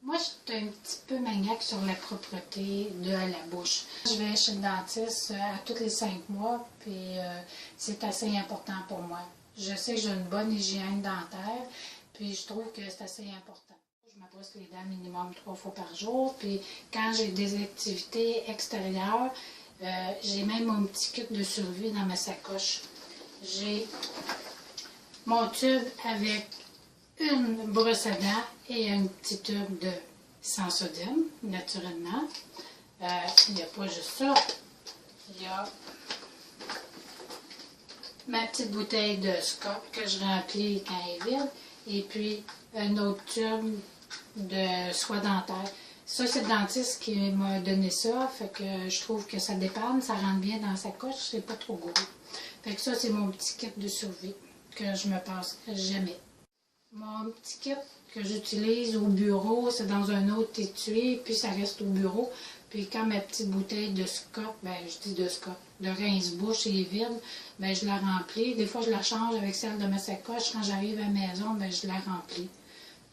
Moi, je suis un petit peu maniaque sur la propreté de la bouche. Je vais chez le dentiste à tous les 5 mois, puis c'est assez important pour moi. Je sais que j'ai une bonne hygiène dentaire, puis je trouve que c'est assez important. Je me brosse les dents minimum 3 fois par jour, puis quand j'ai des activités extérieures, j'ai même mon petit kit de survie dans ma sacoche. J'ai mon tube avec une brosse à dents et un petit tube de Sensodyne, naturellement. Il n'y a pas juste ça. Il y a ma petite bouteille de Scott que je remplis quand elle est vide. Et puis, un autre tube de soie dentaire. Ça, c'est le dentiste qui m'a donné ça. Fait que je trouve que ça dépanne, ça rentre bien dans sa coche, c'est pas trop gros. Fait que ça, c'est mon petit kit de survie que je me passe jamais. Mon petit kit que j'utilise au bureau, c'est dans un autre étui, puis ça reste au bureau. Puis quand ma petite bouteille de Scott, de rince-bouche est vide, ben je la remplis. Des fois, je la change avec celle de ma sacoche. Quand j'arrive à la maison, ben je la remplis.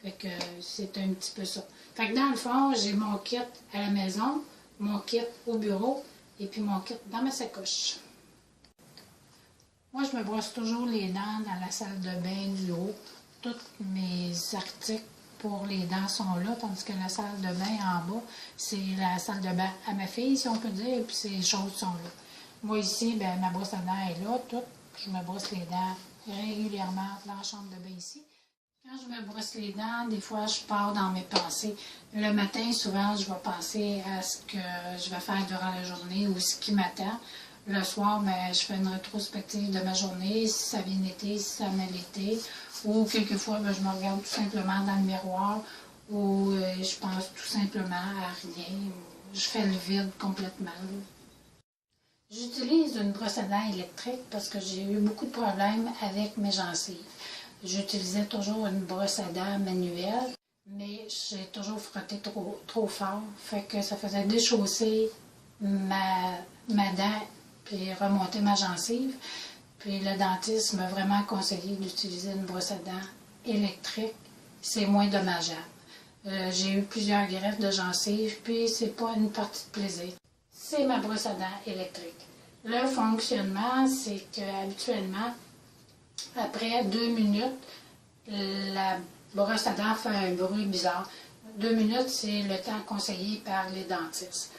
Fait que c'est un petit peu ça. Fait que dans le fond, j'ai mon kit à la maison, mon kit au bureau, et puis mon kit dans ma sacoche. Moi, je me brosse toujours les dents dans la salle de bain du haut. Tous mes articles pour les dents sont là, tandis que la salle de bain en bas, c'est la salle de bain à ma fille, si on peut dire, et puis ces choses sont là. Moi ici, ben, ma brosse à dents est là, toute. Je me brosse les dents régulièrement dans la chambre de bain ici. Quand je me brosse les dents, des fois, je pars dans mes pensées. Le matin, souvent, je vais penser à ce que je vais faire durant la journée ou ce qui m'attend. Le soir, ben, je fais une rétrospective de ma journée, si ça a bien été, si ça a mal été. Ou quelquefois, ben, je me regarde tout simplement dans le miroir ou je pense tout simplement à rien. Je fais le vide complètement. J'utilise une brosse à dents électrique parce que j'ai eu beaucoup de problèmes avec mes gencives. J'utilisais toujours une brosse à dents manuelle, mais j'ai toujours frotté trop fort. Fait que ça faisait déchausser ma dent puis remonter ma gencive. Puis le dentiste m'a vraiment conseillé d'utiliser une brosse à dents électrique. C'est moins dommageable. J'ai eu plusieurs greffes de gencives, puis c'est pas une partie de plaisir. C'est ma brosse à dents électrique. Le fonctionnement, c'est qu'habituellement, après 2 minutes, la brosse à dents fait un bruit bizarre. 2 minutes, c'est le temps conseillé par les dentistes.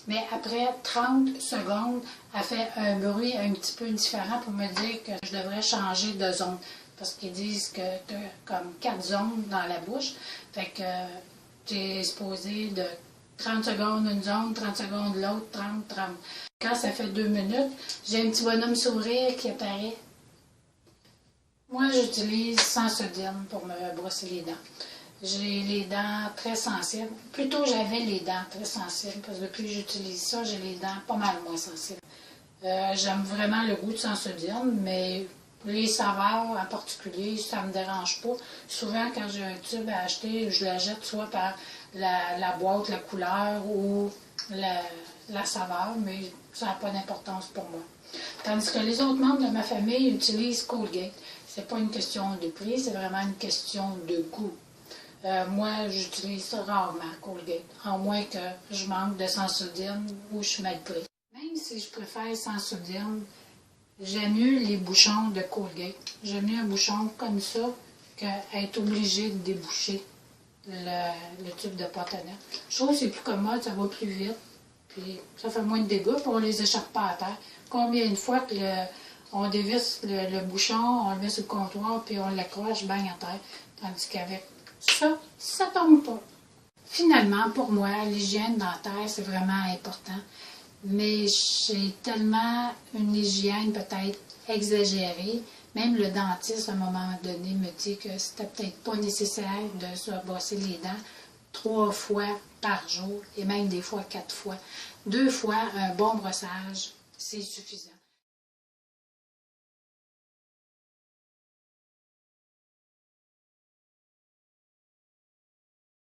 Mais après 30 secondes, elle fait un bruit un petit peu différent pour me dire que je devrais changer de zone. Parce qu'ils disent que tu as comme 4 zones dans la bouche. Fait que tu es supposé de 30 secondes une zone, 30 secondes l'autre, 30, 30. Quand ça fait 2 minutes, j'ai un petit bonhomme sourire qui apparaît. Moi, j'utilise Sensodyne pour me brosser les dents. J'ai les dents très sensibles. Plutôt, j'avais les dents très sensibles, parce que depuis que j'utilise ça, j'ai les dents pas mal moins sensibles. J'aime vraiment le goût de Sensodyne, mais les saveurs en particulier, ça ne me dérange pas. Souvent, quand j'ai un tube à acheter, je la jette soit par la boîte, la couleur ou la saveur, mais ça n'a pas d'importance pour moi. Tandis que les autres membres de ma famille utilisent Colgate. C'est pas une question de prix, c'est vraiment une question de goût. Moi, j'utilise ça rarement, Colgate, à moins que je manque de Sensodyne ou je suis mal pris. Même si je préfère Sensodyne, j'aime mieux les bouchons de Colgate. J'aime mieux un bouchon comme ça qu'être obligé de déboucher le tube de pâte à dents. Je trouve que c'est plus commode, ça va plus vite, puis ça fait moins de dégâts, puis on les échappe pas à terre. Combien de fois que on dévisse le bouchon, on le met sur le comptoir, puis on l'accroche, bang à terre, tandis qu'avec ça tombe pas. Finalement, pour moi, l'hygiène dentaire, c'est vraiment important. Mais j'ai tellement une hygiène peut-être exagérée. Même le dentiste, à un moment donné, me dit que c'était peut-être pas nécessaire de se brosser les dents 3 fois par jour, et même des fois 4 fois. 2 fois, un bon brossage, c'est suffisant.